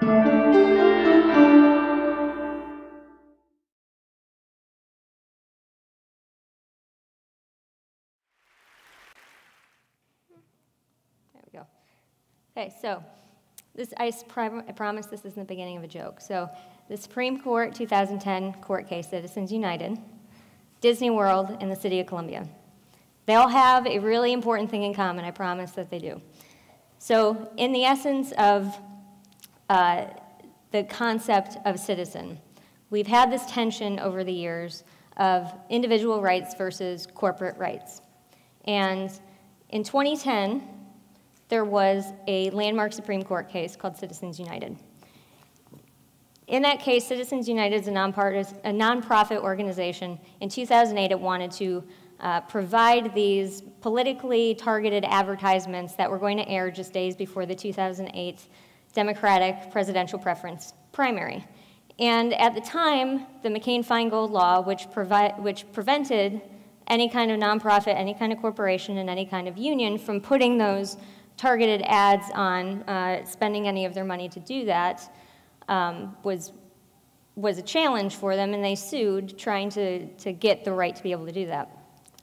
we go. Okay, so I promise this isn't the beginning of a joke. So the Supreme Court 2010 court case, Citizens United, Disney World, and the City of Columbia. They all have a really important thing in common. I promise that they do. So in the essence of the concept of citizen, we've had this tension over the years of individual rights versus corporate rights. And in 2010, there was a landmark Supreme Court case called Citizens United. In that case, Citizens United is a nonprofit organization. In 2008, it wanted to provide these politically targeted advertisements that were going to air just days before the 2008 Democratic presidential preference primary. And at the time, the McCain-Feingold law, which prevented any kind of nonprofit, any kind of corporation, and any kind of union from putting those targeted ads on, spending any of their money to do that, was a challenge for them, and they sued, trying to get the right to be able to do that.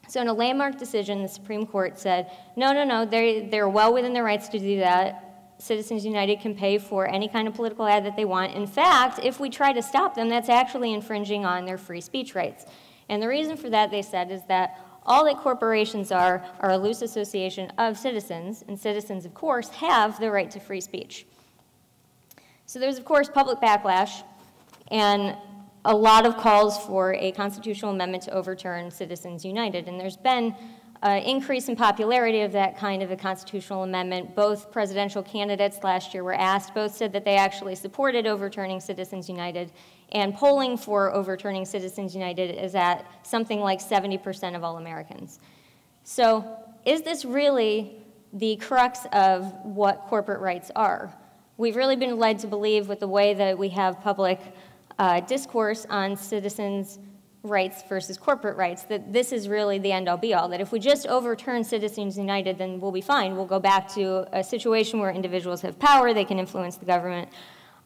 So in a landmark decision, the Supreme Court said, no, they're well within their rights to do that. Citizens United can pay for any kind of political ad that they want. In fact, if we try to stop them, that's actually infringing on their free speech rights. And the reason for that, they said, is that all that corporations are a loose association of citizens, and citizens, of course, have the right to free speech. So there's, of course, public backlash, and a lot of calls for a constitutional amendment to overturn Citizens United. And there's been an increase in popularity of that kind of a constitutional amendment. Both presidential candidates last year were asked. Both said that they actually supported overturning Citizens United. And polling for overturning Citizens United is at something like 70% of all Americans. So is this really the crux of what corporate rights are? We've really been led to believe, with the way that we have public discourse on citizens' rights versus corporate rights, that this is really the end-all be-all, that if we just overturn Citizens United, then we'll be fine. We'll go back to a situation where individuals have power, they can influence the government.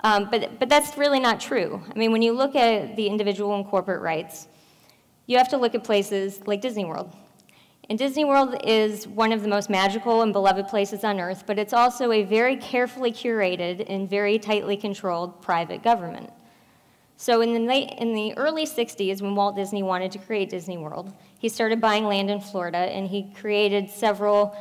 But that's really not true. I mean, when you look at the individual and corporate rights, you have to look at places like Disney World. And Disney World is one of the most magical and beloved places on earth, but it's also a very carefully curated and very tightly controlled private government. So in the early 60s, when Walt Disney wanted to create Disney World, he started buying land in Florida, and he created several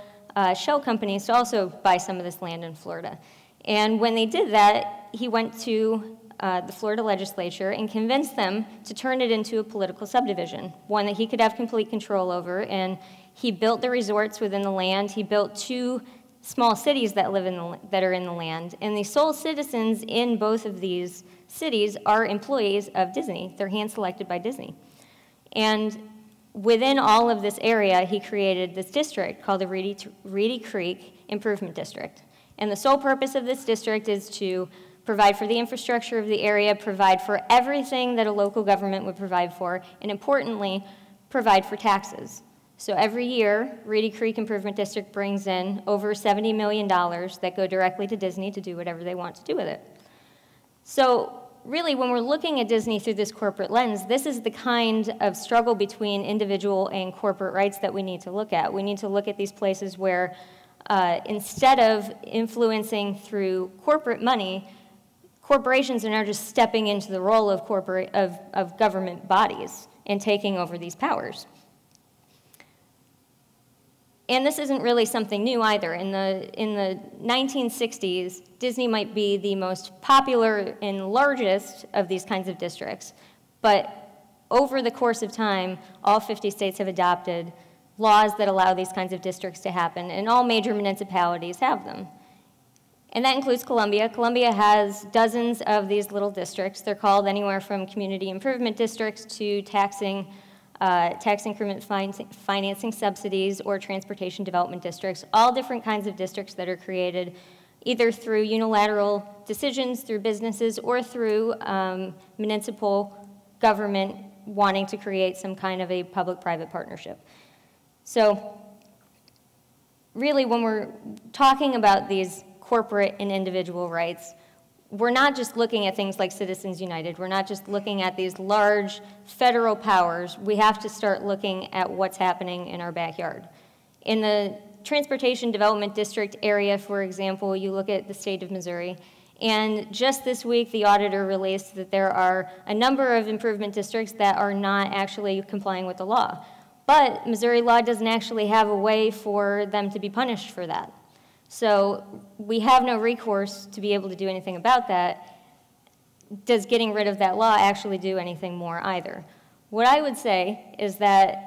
shell companies to also buy some of this land in Florida. And when they did that, he went to the Florida legislature and convinced them to turn it into a political subdivision, one that he could have complete control over. And he built the resorts within the land. He built 2 small cities that are in the land. And the sole citizens in both of these cities are employees of Disney. They're hand-selected by Disney. And within all of this area, he created this district called the Reedy Creek Improvement District. And the sole purpose of this district is to provide for the infrastructure of the area, provide for everything that a local government would provide for, and importantly, provide for taxes. So every year, Reedy Creek Improvement District brings in over $70 million that go directly to Disney to do whatever they want to do with it. So really, when we're looking at Disney through this corporate lens, this is the kind of struggle between individual and corporate rights that we need to look at. We need to look at these places where instead of influencing through corporate money, corporations are now just stepping into the role of government bodies and taking over these powers. And this isn't really something new either. In the 1960s, Disney might be the most popular and largest of these kinds of districts. But over the course of time, all 50 states have adopted laws that allow these kinds of districts to happen, and all major municipalities have them. And that includes Columbia. Columbia has dozens of these little districts. They're called anywhere from community improvement districts to tax increment financing subsidies or transportation development districts, all different kinds of districts that are created either through unilateral decisions through businesses or through municipal government wanting to create some kind of a public-private partnership. So really, when we're talking about these corporate and individual rights, we're not just looking at things like Citizens United. We're not just looking at these large federal powers. We have to start looking at what's happening in our backyard. In the Transportation Development District area, for example, you look at the state of Missouri, and just this week the auditor released that there are a number of improvement districts that are not actually complying with the law. But Missouri law doesn't actually have a way for them to be punished for that. So we have no recourse to be able to do anything about that. Does getting rid of that law actually do anything more either? What I would say is that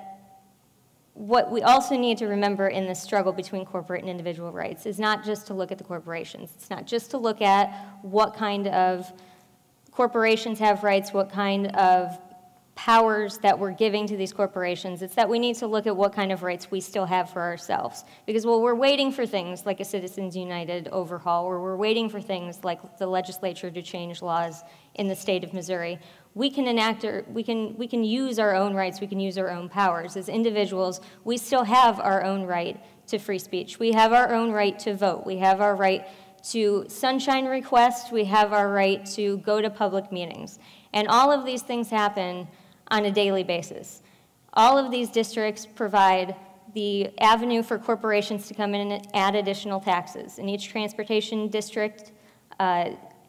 what we also need to remember in this struggle between corporate and individual rights is not just to look at the corporations. It's not just to look at what kind of corporations have rights, what kind of powers that we're giving to these corporations. It's that we need to look at what kind of rights we still have for ourselves. Because while we're waiting for things like a Citizens United overhaul, or we're waiting for things like the legislature to change laws in the state of Missouri, we can enact, or we can use our own rights, we can use our own powers. As individuals, we still have our own right to free speech. We have our own right to vote. We have our right to sunshine request. We have our right to go to public meetings. And all of these things happen on a daily basis. All of these districts provide the avenue for corporations to come in and add additional taxes. In each transportation district,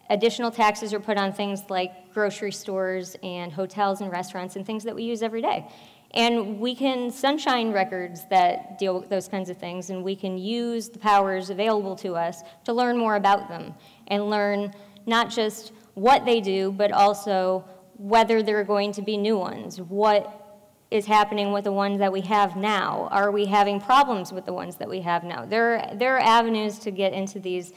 additional taxes are put on things like grocery stores and hotels and restaurants and things that we use every day. And we can sunshine records that deal with those kinds of things, and we can use the powers available to us to learn more about them and learn not just what they do, but also whether there are going to be new ones. What is happening with the ones that we have now? Are we having problems with the ones that we have now? There are avenues to get into these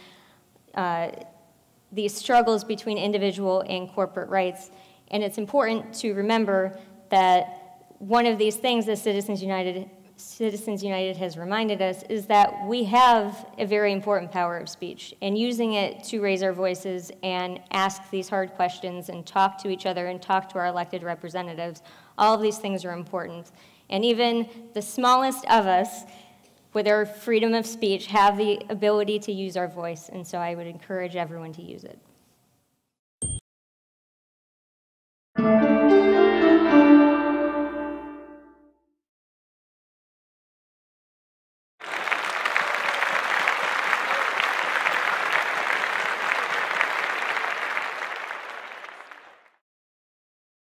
struggles between individual and corporate rights, and it's important to remember that one of these things that Citizens United has reminded us is that we have a very important power of speech, and using it to raise our voices and ask these hard questions and talk to each other and talk to our elected representatives, all of these things are important. And even the smallest of us, with our freedom of speech, have the ability to use our voice, and so I would encourage everyone to use it.